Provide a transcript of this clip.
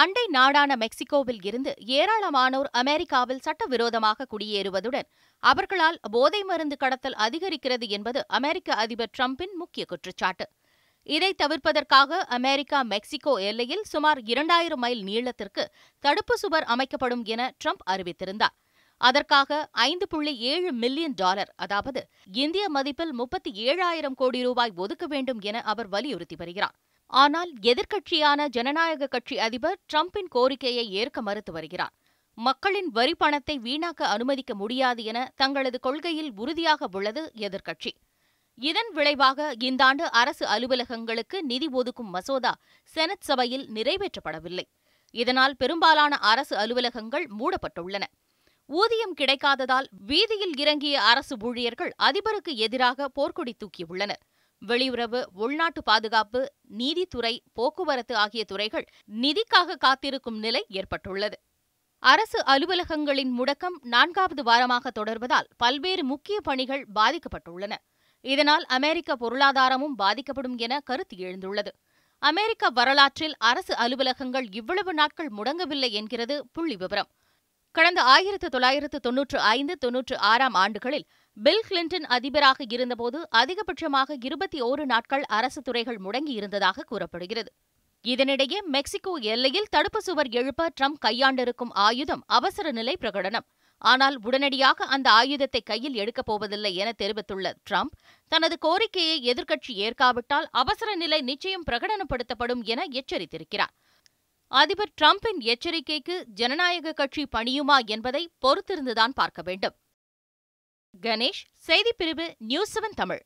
அண்டை நாடான மெக்சிகோவில் இருந்து ஏராளமானோர் அமெரிக்காவில் சட்டவிரோதமாக குடியேறுவதுடன் அவர்களால் போதை மருந்து கடத்தல் அதிகரிக்கிறது என்பது அமெரிக்க அதிபர் டிரம்பின் முக்கிய குற்றச்சாட்டு. இதை தவிர்ப்பதற்காக அமெரிக்கா மெக்சிகோ எல்லையில் சுமார் 2000 மைல் நீளத்திற்கு தடுப்பு சுவர் அமைக்கப்படும் என டிரம்ப் அறிவித்திருந்தார். அதற்காக $5.7 மில்லியன், அதாவது இந்திய மதிப்பில் 37,000 கோடி ரூபாய் ஒதுக்க வேண்டும் என அவர் வலியுறுத்தி வருகிறார். ஆனால் எதிர்க்கட்சியான ஜனநாயக கட்சி அதிபர் டிரம்பின் கோரிக்கையை ஏற்க மறுத்து வருகிறார். மக்களின் வரி பணத்தை வீணாக்க அனுமதிக்க முடியாது என தங்களது கொள்கையில் உறுதியாக உள்ளது எதிர்க்கட்சி. இதன் விளைவாக இந்த ஆண்டு அரசு அலுவலகங்களுக்கு நிதி ஒதுக்கும் மசோதா செனட் சபையில் நிறைவேற்றப்படவில்லை. இதனால் பெரும்பாலான அரசு அலுவலகங்கள் மூடப்பட்டுள்ளன. ஊதியம் கிடைக்காததால் வீதியில் இறங்கிய அரசு ஊழியர்கள் அதிபருக்கு எதிராக போர்க்கொடி தூக்கியுள்ளனர். வெளியுறவு, உள்நாட்டு பாதுகாப்பு, நீதித்துறை, போக்குவரத்து ஆகிய துறைகள் நிதிக்காக காத்திருக்கும் நிலை ஏற்பட்டுள்ளது. அரசு அலுவலகங்களின் முடக்கம் 4வது வாரமாக தொடர்வதால் பல்வேறு முக்கிய பணிகள் பாதிக்கப்பட்டுள்ளன. இதனால் அமெரிக்க பொருளாதாரமும் பாதிக்கப்படும் என கருத்து எழுந்துள்ளது. அமெரிக்க வரலாற்றில் அரசு அலுவலகங்கள் இவ்வளவு நாட்கள் முடங்கவில்லை என்கிறது புள்ளிவிவரம். கடந்த 1995-96 ஆண்டுகளில் பில் கிளின்டன் அதிபராக இருந்தபோது அதிகபட்சமாக 21 நாட்கள் அரசு துறைகள் முடங்கியிருந்ததாக கூறப்படுகிறது. இதனிடையே மெக்சிகோ எல்லையில் தடுப்பு சுவர் எழுப்ப டிரம்ப் கையாண்டிருக்கும் ஆயுதம் அவசர நிலை பிரகடனம். ஆனால் உடனடியாக அந்த ஆயுதத்தை கையில் எடுக்கப் போவதில்லை என தெரிவித்துள்ள டிரம்ப், தனது கோரிக்கையை எதிர்க்கட்சி ஏற்காவிட்டால் அவசர நிலை நிச்சயம் பிரகடனப்படுத்தப்படும் என எச்சரித்திருக்கிறார். அதிபர் டிரம்பின் எச்சரிக்கைக்கு ஜனநாயக கட்சி பணியுமா என்பதை பொறுத்திருந்துதான் பார்க்க வேண்டும். கணேஷ், செய்திப்பிரிவு, நியூஸ் 7 தமிழ்.